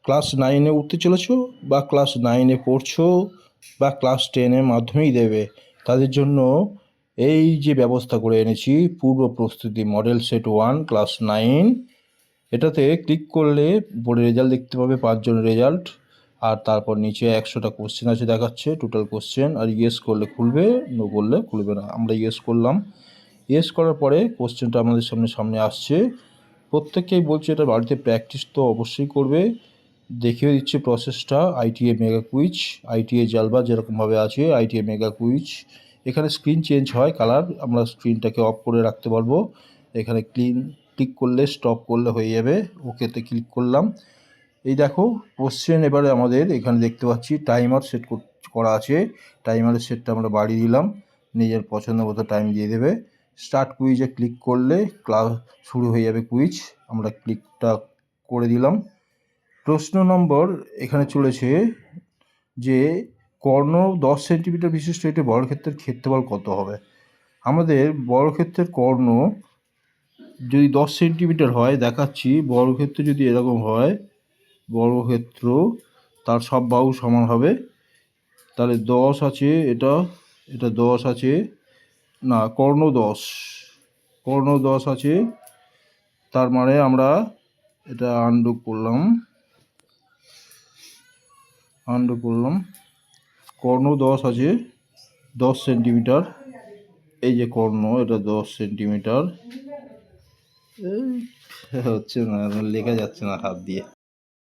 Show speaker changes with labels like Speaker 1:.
Speaker 1: Class 9-এ উঠতে চলেছো বা ক্লাস 9-এ পড়ছো বা ক্লাস 10-এ মাধ্যমিক দেবে, তাদের জন্য এই যে ব্যবস্থা করে এনেছি পূর্ব প্রস্তুতি মডেল সেট 1 ক্লাস 9। এটাতে ক্লিক করলে বোর্ডে রেজাল্ট দেখতে পাবে, 5 জনের রেজাল্ট, আর তারপর নিচে 100টা কোশ্চেন আছে দেখাচ্ছে, টোটাল কোশ্চেন। আর ইয়েস করলে খুলবে, নো করলে খুলবে না। আমরা ইয়েস করলাম। ইয়েস করার পরে কোশ্চেনটা আমাদের সামনে আসছে। প্রত্যেককেই বলছে এটা বাড়িতে প্র্যাকটিস তো অবশ্যই করবে। দেখিয়ে দিচ্ছে প্রসেসটা। আইটিএ মেগা কুইজ, আইটিএ জালবা যেরকমভাবে আছে আইটিএ মেগা কুইজ। এখানে স্ক্রিন চেঞ্জ হয় কালার, আমরা স্ক্রিনটাকে অফ করে রাখতে পারবো। এখানে ক্লিক করলে স্টপ করলে হয়ে যাবে। ওকেতে ক্লিক করলাম। এই দেখো কোশ্চেন এবারে আমাদের এখানে দেখতে পাচ্ছি টাইমার সেট করা আছে। টাইমারের সেটটা আমরা বাড়িয়ে দিলাম, নিজের পছন্দ মতো টাইম দিয়ে দেবে। স্টার্ট কুইজে ক্লিক করলে ক্লাস শুরু হয়ে যাবে কুইজ, আমরা ক্লিকটা করে দিলাম। প্রশ্ন নম্বর এখানে চলেছে যে কর্ণ 10 সেন্টিমিটার বিশিষ্ট একটি বর্গক্ষেত্রের ক্ষেত্রফল কত হবে। আমাদের বর্গক্ষেত্রের কর্ণ যদি 10 সেন্টিমিটার হয়, দেখাচ্ছি বর্গক্ষেত্র যদি এরকম হয়, বর্গক্ষেত্র তার সব বাহু সমান হবে, তাহলে 10 আছে, এটা 10 আছে, না কর্ণ 10 আছে। তার মানে আমরা এটা আন্ডু করলাম, কর্ণ 10 আছে 10 সেন্টিমিটার। এই যে কর্ণ, এটা 10 সেন্টিমিটার। হচ্ছে না, লেখা যাচ্ছে না হাত দিয়ে।